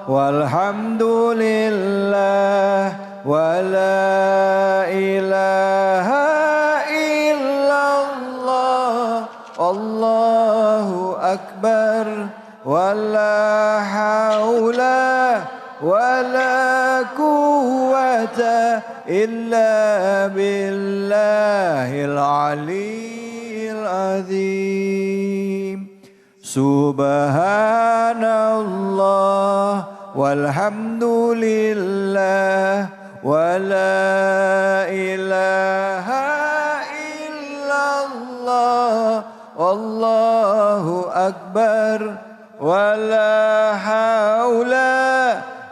walhamdulillah wa la ilaha illallah Allahu akbar wa la haula wa la quwwata illa billahil aliyyil azim. Subhanallah walhamdulillah wa la ilaha illallah Allahu akbar wa la haula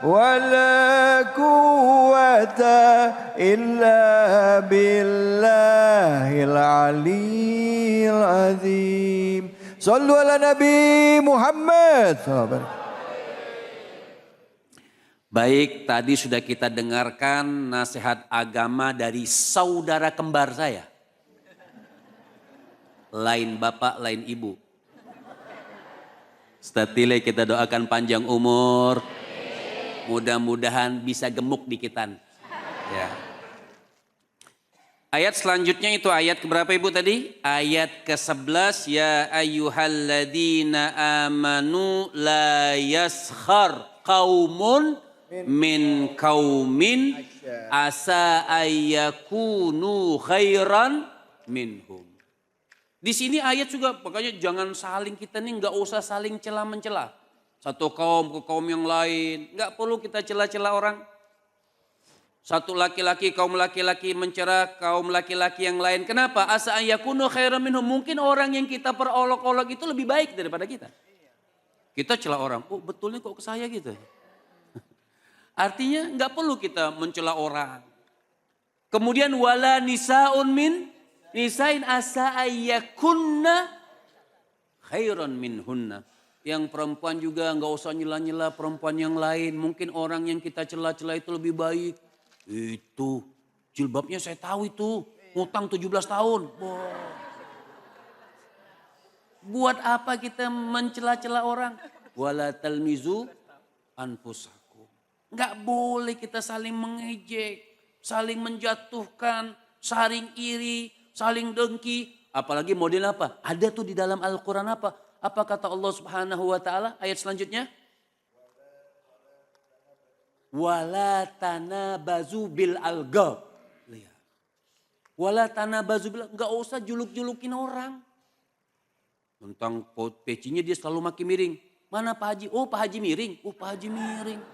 wa la quwwata illa billahil aliyyil azim. Sallu ala Nabi Muhammad. Baik, tadi sudah kita dengarkan nasihat agama dari saudara kembar saya. Lain bapak, lain ibu. Ustaz Tile kita doakan panjang umur. Mudah-mudahan bisa gemuk dikitan. Ya. Ayat selanjutnya itu ayat keberapa ibu tadi? Ayat ke-11. Ya ayyuhalladzina amanu la yaskhar qaumun min qaumin asa ayyakunu khairan minhum. Di sini ayat juga makanya jangan saling kita nih nggak usah saling cela-mencela. Satu kaum ke kaum yang lain, nggak perlu kita cela-cela orang. Satu laki-laki, kaum laki-laki mencela kaum laki-laki yang lain. Kenapa? Asa ayyakunu khairan minhum. Mungkin orang yang kita perolok-olok itu lebih baik daripada kita. Kita cela orang, oh betulnya kok ke saya gitu. Artinya nggak perlu kita mencela orang. Kemudian wala nisaun min nisain asa ayyakunna khairan minhunna. Yang perempuan juga nggak usah nyela-nyela perempuan yang lain. Mungkin orang yang kita cela-cela itu lebih baik. Itu jilbabnya saya tahu itu. Ngutang 17 tahun. Wow. Buat apa kita mencela-cela orang? Wala talmizu anfusakum. Nggak boleh kita saling mengejek. Saling menjatuhkan. Saling iri. Saling dengki. Apalagi model apa? Ada tuh di dalam Al-Quran apa? Apa kata Allah Subhanahu wa taala? Ayat selanjutnya. Wala tanabazu bil alga. Wala tanabazu bil, enggak usah juluk-julukin orang. Tentang pecinya dia selalu makin miring. Mana Pak Haji? Oh Pak Haji miring. Oh Pak Haji miring.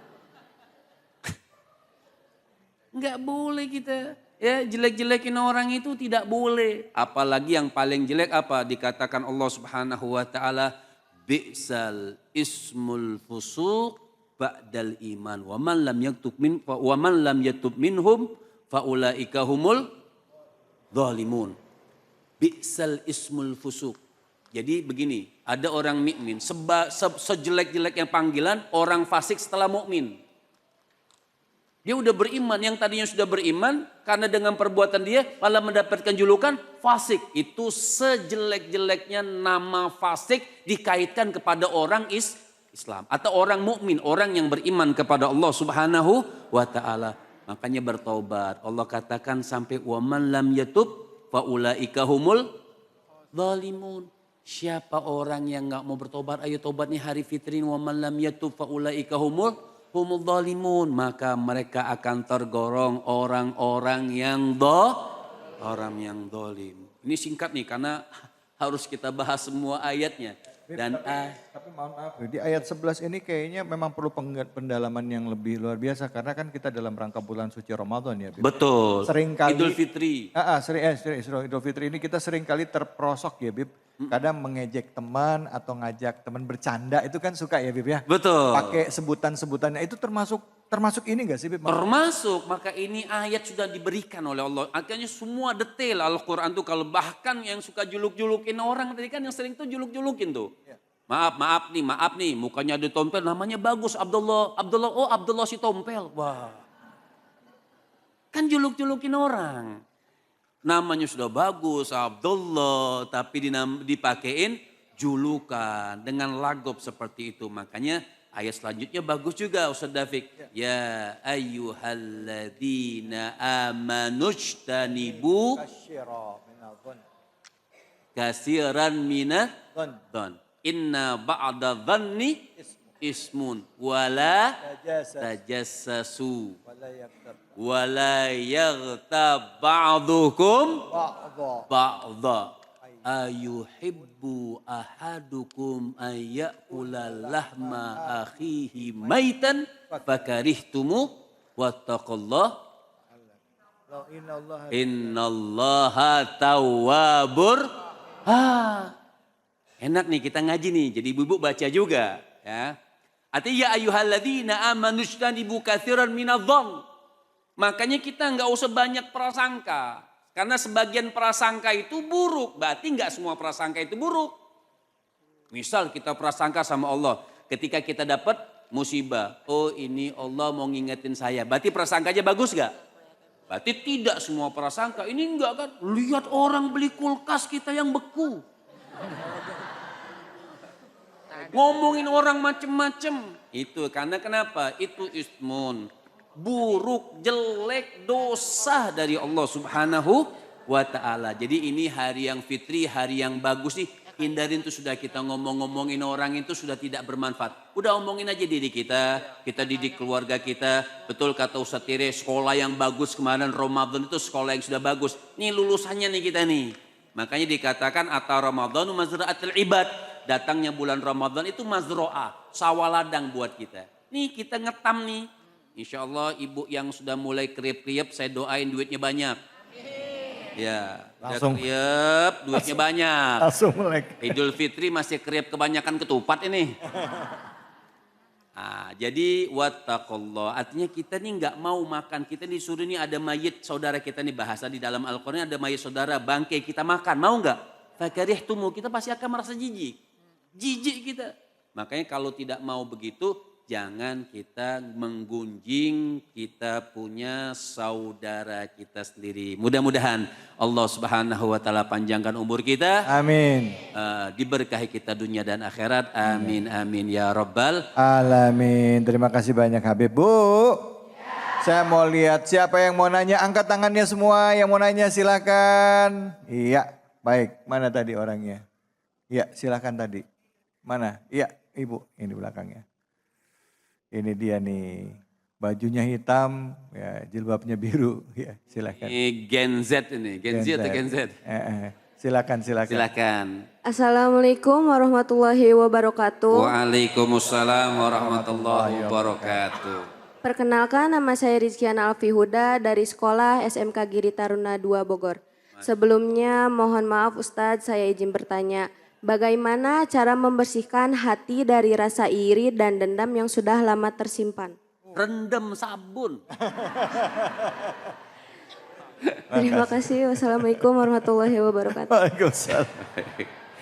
Enggak boleh kita. Ya jelek-jelekin orang itu tidak boleh. Apalagi yang paling jelek apa? Dikatakan Allah Subhanahu wa taala bi'sal ismul fusuq ba'dal iman. Wa man lam yatub minhum faulaika humul zalimun. Bi'sal ismul fusuq. Jadi begini, ada orang mukmin sejelek-jelek yang panggilan orang fasik setelah mukmin. Dia udah beriman, yang tadinya sudah beriman karena dengan perbuatan dia malah mendapatkan julukan fasik. Itu sejelek-jeleknya nama fasik dikaitkan kepada orang Islam atau orang mukmin, orang yang beriman kepada Allah Subhanahu wa taala. Makanya bertobat. Allah katakan sampai waman lam yatub faulaika humul zalimun. Siapa orang yang enggak mau bertobat, ayo tobatnya hari fitrin waman lam yatub faulaika humul zalimun, maka mereka akan tergolong orang-orang yang zalim. Ini singkat nih karena harus kita bahas semua ayatnya. Dan tapi mohon maaf, di ayat 11 ini kayaknya memang perlu pendalaman yang lebih luar biasa karena kan kita dalam rangka bulan suci Ramadan ya. Bib. Betul. Seringkali Idul Fitri. Idul Fitri ini kita seringkali terperosok ya Bib. Kadang mengejek teman atau ngajak teman bercanda itu kan suka ya Bib ya. Betul. Pakai sebutan-sebutannya itu termasuk ini gak sih Bib? Termasuk, maka ini ayat sudah diberikan oleh Allah. Akhirnya semua detail Al-Quran tuh kalau bahkan yang suka juluk-julukin orang tadi kan yang sering tuh juluk-julukin tuh. Ya. Maaf nih, mukanya ada tompel, namanya bagus Abdullah, Abdullah si tompel. Wah. Kan juluk-julukin orang. Namanya sudah bagus Abdullah, tapi dipakein julukan dengan lagop seperti itu. Makanya Ayat selanjutnya bagus juga Ustaz Dafiq. Ya ayyuhalladzina amanujtanibu kasiran minadh-dhon. Inna ba'da dhanni ismun wala tajassasu wala yaghtab ba'dukum ba'dha. Ayuhibbu ahadukum ayyakula lahma akhihi maitan fakarihtumu wattaqullah innallaha tawwabur. Enak nih kita ngaji nih, jadi ibu-ibu baca juga ya. Artinya ya ayyuhalladzina amanu ijtanibu katsiran minadh-dhonn. Makanya kita nggak usah banyak prasangka. Karena sebagian prasangka itu buruk, berarti nggak semua prasangka itu buruk. Misal kita prasangka sama Allah, ketika kita dapat musibah, oh ini Allah mau ngingetin saya, berarti prasangkanya bagus gak? Berarti tidak semua prasangka, ini enggak kan? Lihat orang beli kulkas kita yang beku. Ngomongin orang macem-macem, itu karena kenapa? Itu ismun. Buruk, jelek, dosa dari Allah Subhanahu wa ta'ala. Jadi ini hari yang fitri, hari yang bagus nih. Hindarin tuh sudah kita ngomongin orang itu sudah tidak bermanfaat. Udah omongin aja diri kita didik keluarga kita. Betul kata Ustaz Tire, sekolah yang bagus kemarin Ramadan itu sekolah yang sudah bagus. Nih lulusannya nih kita nih. Makanya dikatakan ata Ramadhanu mazra'atul ibad. Datangnya bulan Ramadan itu mazro'ah, sawah ladang buat kita. Nih kita ngetam nih. Insya Allah ibu yang sudah mulai kriep-kriep saya doain duitnya banyak. Ya, langsung kriep duitnya banyak. Langsung melek. Idul Fitri masih kriep kebanyakan ketupat ini. Nah, jadi wattaqullah artinya kita nih nggak mau makan, kita disuruh nih ada mayit saudara kita nih bahasa di dalam Al-Qur'an ada mayit saudara bangkai kita makan, mau nggak? Fakarihtumu kita pasti akan merasa jijik kita. Makanya kalau tidak mau begitu jangan kita menggunjing kita punya saudara kita sendiri. Mudah-mudahan Allah Subhanahu wa taala panjangkan umur kita. Amin. Diberkahi kita dunia dan akhirat. Amin amin ya rabbal alamin. Terima kasih banyak Habib. Bu. Saya mau lihat siapa yang mau nanya, angkat tangannya semua yang mau nanya silakan. Iya, baik. Mana tadi orangnya? Iya, silakan tadi. Mana? Iya, Ibu, ini belakangnya. Ini dia nih, bajunya hitam, ya jilbabnya biru, ya silakan. Ini Gen Z ini, Gen Z atau Gen Z? Silakan. Silakan. Assalamualaikum warahmatullahi wabarakatuh. Waalaikumsalam warahmatullahi wabarakatuh. Perkenalkan nama saya Rizkiana Alfi Huda dari sekolah SMK Giri Taruna 2 Bogor. Sebelumnya mohon maaf Ustadz, saya izin bertanya. Bagaimana cara membersihkan hati dari rasa iri dan dendam yang sudah lama tersimpan? Rendam sabun. Terima kasih. Wassalamualaikum warahmatullahi wabarakatuh. Waalaikumsalam.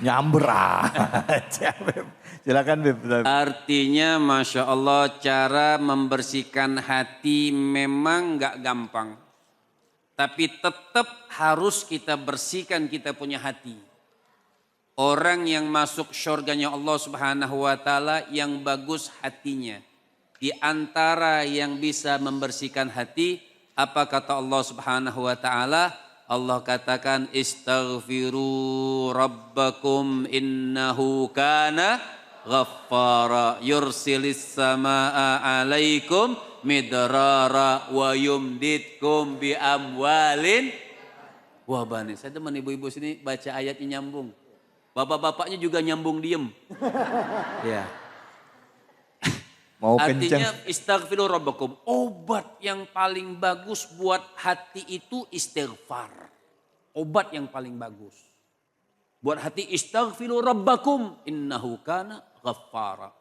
Nyamber aja. Silakan Beb. Artinya Masya Allah cara membersihkan hati memang gak gampang. Tapi tetap harus kita bersihkan kita punya hati. Orang yang masuk syurganya Allah Subhanahu wa taala yang bagus hatinya. Di antara yang bisa membersihkan hati, apa kata Allah Subhanahu wa taala? Allah katakan istaghfiru rabbakum innahu kana ghaffara yursilis samaa alaikum midrara wa yumditkum bi amwalin wa banin. Saya teman ibu-ibu sini baca ayatnya nyambung. Bapak-bapaknya juga nyambung diem. Ya. Mau artinya kenceng. istaghfiru rabbakum. Obat yang paling bagus buat hati itu istighfar. Obat yang paling bagus. Buat hati istaghfiru rabbakum innahu kana ghaffara.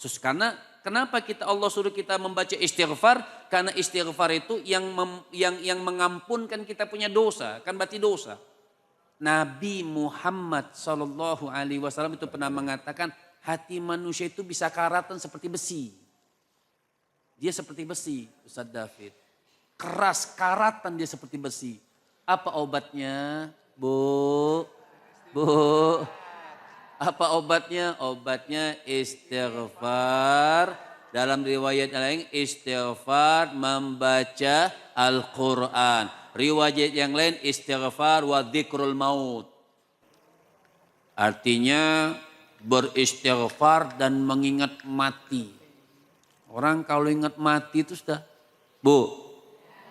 Terus karena kenapa Allah suruh kita membaca istighfar? Karena istighfar itu yang mengampunkan kita punya dosa. Kan berarti dosa. Nabi Muhammad SAW itu pernah mengatakan hati manusia itu bisa karatan seperti besi. Dia seperti besi, Ustaz David. Keras, karatan dia seperti besi. Apa obatnya? Bu? Apa obatnya? Obatnya istighfar. Dalam riwayat lain istighfar membaca Al-Quran. Riwayat yang lain istighfar wa dzikrul maut. Artinya beristighfar dan mengingat mati. Orang kalau ingat mati itu sudah, Bu,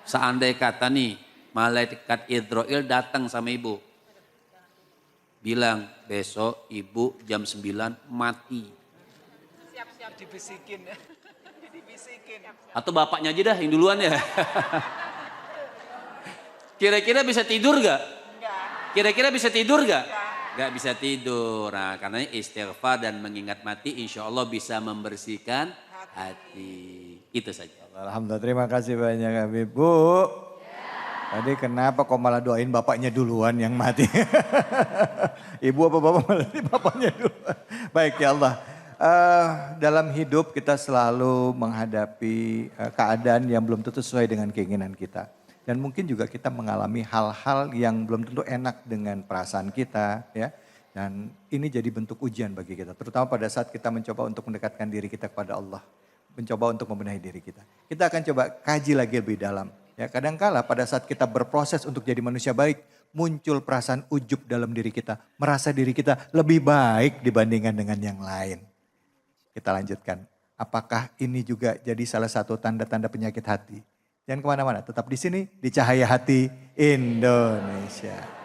seandai kata nih malaikat Israel datang sama ibu. Bilang besok ibu jam 9 mati. Siap-siap dibisikin. Dibisikin. Atau bapaknya aja dah yang duluan ya. Kira-kira bisa tidur gak? Kira-kira bisa tidur gak? Gak bisa tidur. Nah, karena istighfar dan mengingat mati insya Allah bisa membersihkan hati. Itu saja. Alhamdulillah, terima kasih banyak Habib. Bu, tadi kenapa kok malah doain bapaknya duluan yang mati? Ibu apa bapak malah bapaknya duluan. Baik ya Allah. Dalam hidup kita selalu menghadapi keadaan yang belum tentu sesuai dengan keinginan kita. Dan mungkin juga kita mengalami hal-hal yang belum tentu enak dengan perasaan kita, ya. Dan ini jadi bentuk ujian bagi kita, terutama pada saat kita mencoba untuk mendekatkan diri kita kepada Allah, mencoba untuk membenahi diri kita. Kita akan coba kaji lagi lebih dalam. Ya, kadangkala pada saat kita berproses untuk jadi manusia baik, muncul perasaan ujub dalam diri kita, merasa diri kita lebih baik dibandingkan dengan yang lain. Kita lanjutkan. Apakah ini juga jadi salah satu tanda-tanda penyakit hati? Jangan kemana-mana, tetap di sini di Cahaya Hati Indonesia.